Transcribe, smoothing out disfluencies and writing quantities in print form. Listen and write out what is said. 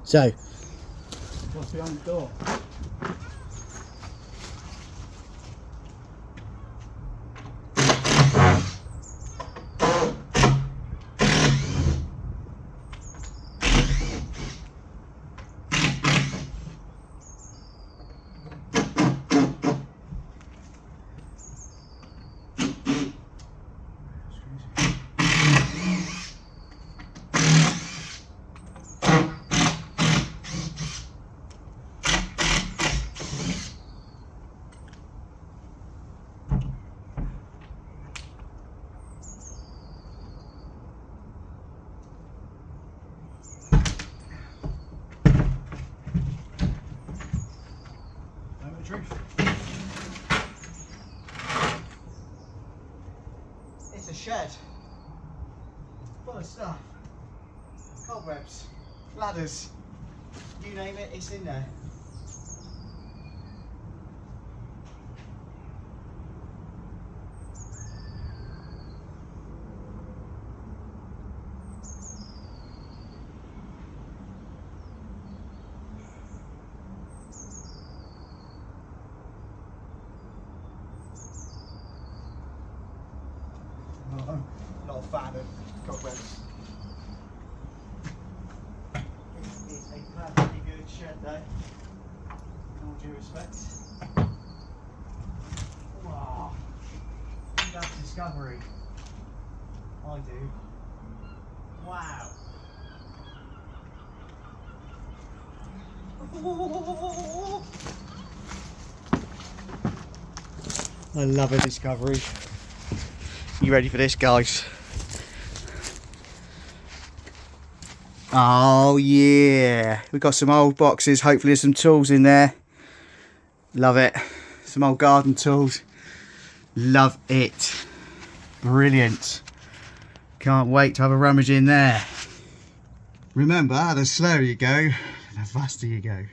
So, What's behind the door? It's a shed full of stuff, cobwebs, ladders, you name it, it's in there. I'm not a fan of cobwebs. It is a perfectly good shed though, in all due respect. Wow, that's discovery. I do. Wow. I love a discovery. You ready for this, guys? Oh yeah, we've got some old boxes, hopefully there's some tools in there. Love it. Some old garden tools. Love it. Brilliant. Can't wait to have a rummage in there. Remember, the slower you go, the faster you go.